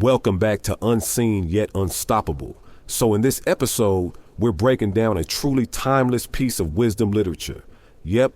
Welcome back to Unseen Yet Unstoppable. So in this episode, we're breaking down a truly timeless piece of wisdom literature. Yep,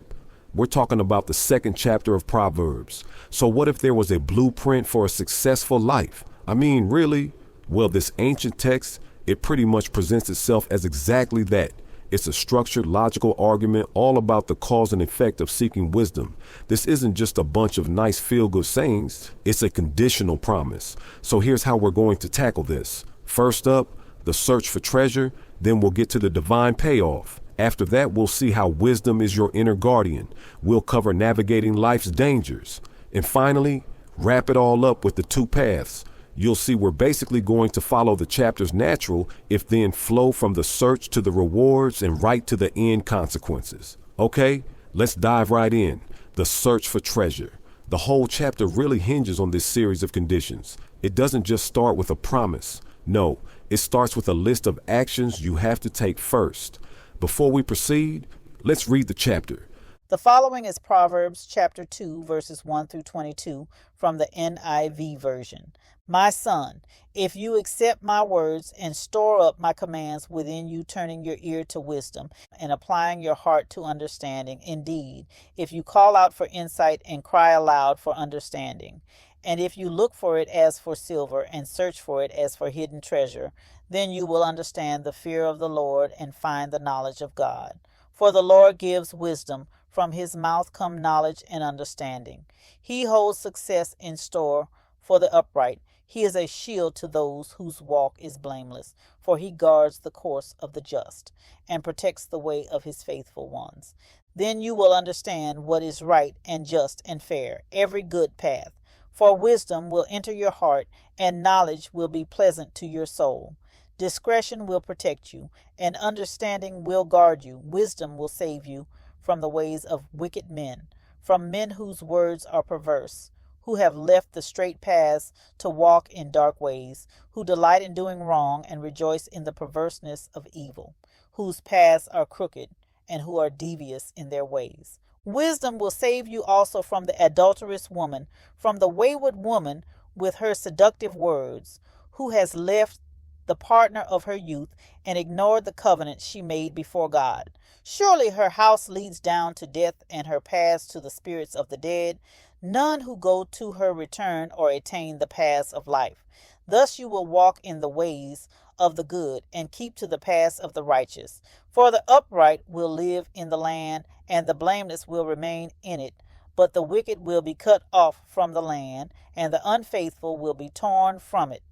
we're talking about the second chapter of Proverbs. So what if there was a blueprint for a successful life? I mean, really? Well, this ancient text, it pretty much presents itself as exactly that. It's a structured, logical argument all about the cause and effect of seeking wisdom. This isn't just a bunch of nice feel-good sayings. It's a conditional promise. So here's how we're going to tackle this. First up, the search for treasure. Then we'll get to the divine payoff. After that, we'll see how wisdom is your inner guardian. We'll cover navigating life's dangers. And finally, wrap it all up with the two paths. You'll see we're basically going to follow the chapter's natural, if then flow from the search to the rewards and right to the end consequences. Okay, let's dive right in. The search for treasure. The whole chapter really hinges on this series of conditions. It doesn't just start with a promise. No, it starts with a list of actions you have to take first. Before we proceed, let's read the chapter. The following is Proverbs Chapter 2, verses 1 through 22 from the NIV version. My son, if you accept my words and store up my commands within you, turning your ear to wisdom and applying your heart to understanding, indeed, if you call out for insight and cry aloud for understanding, and if you look for it as for silver and search for it as for hidden treasure, then you will understand the fear of the Lord and find the knowledge of God. For the Lord gives wisdom. From his mouth come knowledge and understanding. He holds success in store for the upright. He is a shield to those whose walk is blameless, for he guards the course of the just and protects the way of his faithful ones. Then you will understand what is right and just and fair, every good path. For wisdom will enter your heart, and knowledge will be pleasant to your soul. Discretion will protect you, and understanding will guard you. Wisdom will save you from the ways of wicked men, from men whose words are perverse, who have left the straight paths to walk in dark ways, who delight in doing wrong and rejoice in the perverseness of evil, whose paths are crooked and who are devious in their ways. Wisdom will save you also from the adulterous woman, from the wayward woman with her seductive words, who has left the partner of her youth and ignored the covenant she made before God. Surely her house leads down to death and her paths to the spirits of the dead. None who go to her return or attain the paths of life. Thus you will walk in the ways of the good and keep to the paths of the righteous. For the upright will live in the land, and the blameless will remain in it. But the wicked will be cut off from the land, and the unfaithful will be torn from it.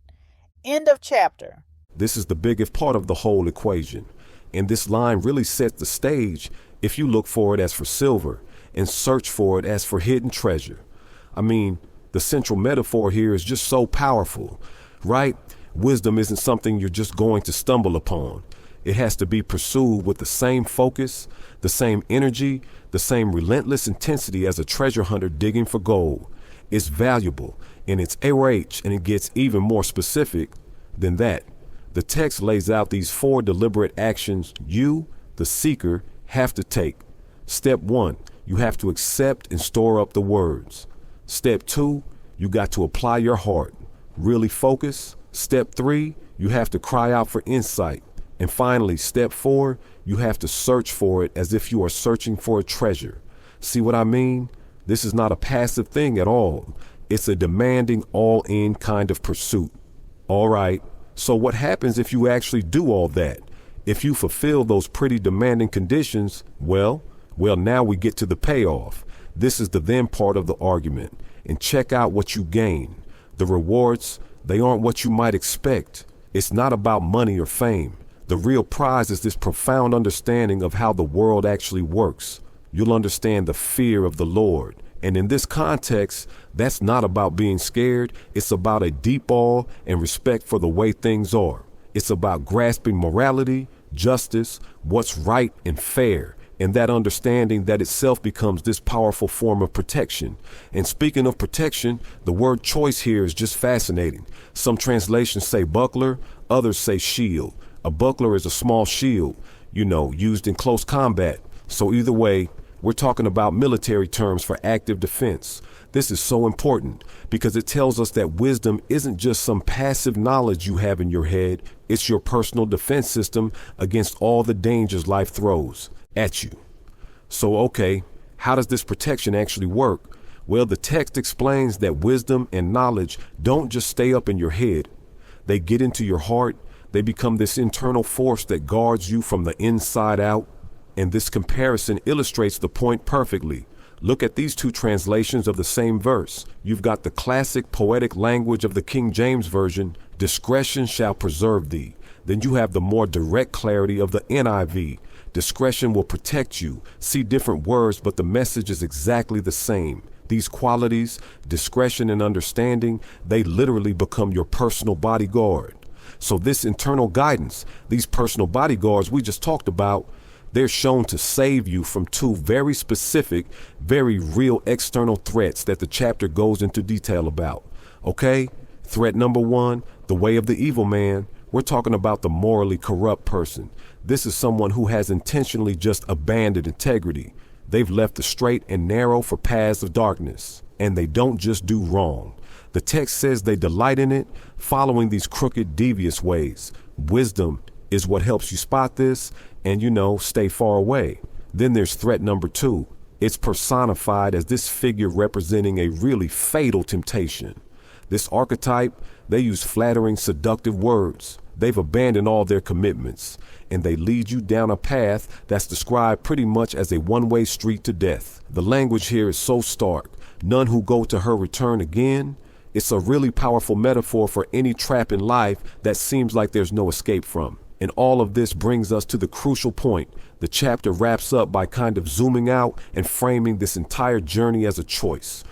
End of chapter. This is the biggest part of the whole equation. And this line really sets the stage if you look for it as for silver and search for it as for hidden treasure. I mean, the central metaphor here is just so powerful, right? Wisdom isn't something you're just going to stumble upon. It has to be pursued with the same focus, the same energy, the same relentless intensity as a treasure hunter digging for gold. It's valuable, and it's AOH, and it gets even more specific than that. The text lays out these 4 deliberate actions you, the seeker, have to take. Step 1, you have to accept and store up the words. Step 2, you got to apply your heart, really focus. Step 3, you have to cry out for insight. And finally, step 4, you have to search for it as if you are searching for a treasure. See what I mean? This is not a passive thing at all. It's a demanding, all-in kind of pursuit. All right. So what happens if you actually do all that? If you fulfill those pretty demanding conditions, well, now we get to the payoff. This is the then part of the argument. And check out what you gain. The rewards, they aren't what you might expect. It's not about money or fame. The real prize is this profound understanding of how the world actually works. You'll understand the fear of the Lord. And in this context, that's not about being scared. It's about a deep awe and respect for the way things are. It's about grasping morality, justice, what's right and fair, and that understanding that itself becomes this powerful form of protection. And speaking of protection, the word choice here is just fascinating. Some translations say buckler, others say shield. A buckler is a small shield, used in close combat. So either way, we're talking about military terms for active defense. This is so important because it tells us that wisdom isn't just some passive knowledge you have in your head. It's your personal defense system against all the dangers life throws at you. So, okay, how does this protection actually work? Well, the text explains that wisdom and knowledge don't just stay up in your head. They get into your heart. They become this internal force that guards you from the inside out. And this comparison illustrates the point perfectly. Look at these two translations of the same verse. You've got the classic poetic language of the King James Version, discretion shall preserve thee. Then you have the more direct clarity of the NIV, discretion will protect you. See different words, but the message is exactly the same. These qualities, discretion and understanding, they literally become your personal bodyguard. So this internal guidance, these personal bodyguards we just talked about, they're shown to save you from two very specific, very real external threats that the chapter goes into detail about. Okay? Threat number one, the way of the evil man. We're talking about the morally corrupt person. This is someone who has intentionally just abandoned integrity. They've left the straight and narrow for paths of darkness, and they don't just do wrong. The text says they delight in it, following these crooked, devious ways. Wisdom is what helps you spot this and, stay far away. Then there's threat number two. It's personified as this figure representing a really fatal temptation. This archetype, they use flattering, seductive words. They've abandoned all their commitments, and they lead you down a path that's described pretty much as a one-way street to death. The language here is so stark. None who go to her return again. It's a really powerful metaphor for any trap in life that seems like there's no escape from. And all of this brings us to the crucial point. The chapter wraps up by kind of zooming out and framing this entire journey as a choice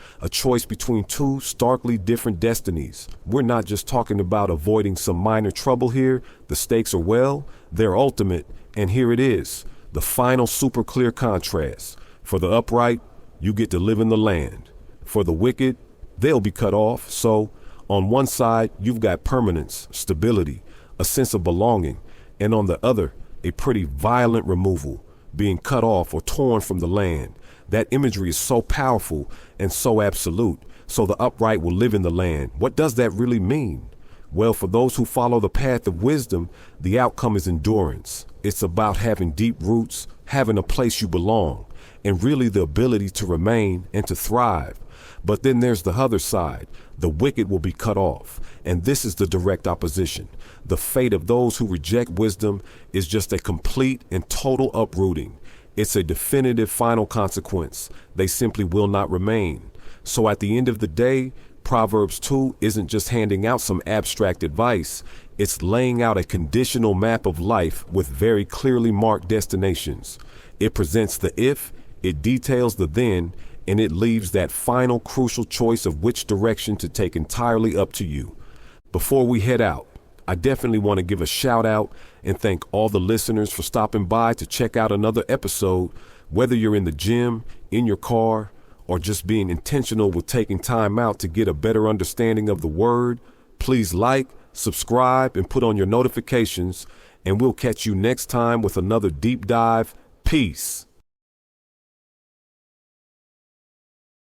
between two starkly different destinies. We're not just talking about avoiding some minor trouble here. The stakes are, they're ultimate. And here it is, the final super clear contrast. For the upright, you get to live in the land. For the wicked, they'll be cut off. So on one side, you've got permanence, stability, a sense of belonging. And on the other, a pretty violent removal, being cut off or torn from the land. That imagery is so powerful and so absolute. So the upright will live in the land. What does that really mean? Well, for those who follow the path of wisdom, the outcome is endurance. It's about having deep roots, having a place you belong, and really the ability to remain and to thrive. But then there's the other side. The wicked will be cut off. And this is the direct opposition. The fate of those who reject wisdom is just a complete and total uprooting. It's a definitive final consequence. They simply will not remain. So at the end of the day, Proverbs 2 isn't just handing out some abstract advice. It's laying out a conditional map of life with very clearly marked destinations. It presents the if, it details the then, and it leaves that final crucial choice of which direction to take entirely up to you. Before we head out, I definitely want to give a shout out and thank all the listeners for stopping by to check out another episode, whether you're in the gym, in your car, or just being intentional with taking time out to get a better understanding of the word. Please like, subscribe, and put on your notifications, and we'll catch you next time with another deep dive. Peace.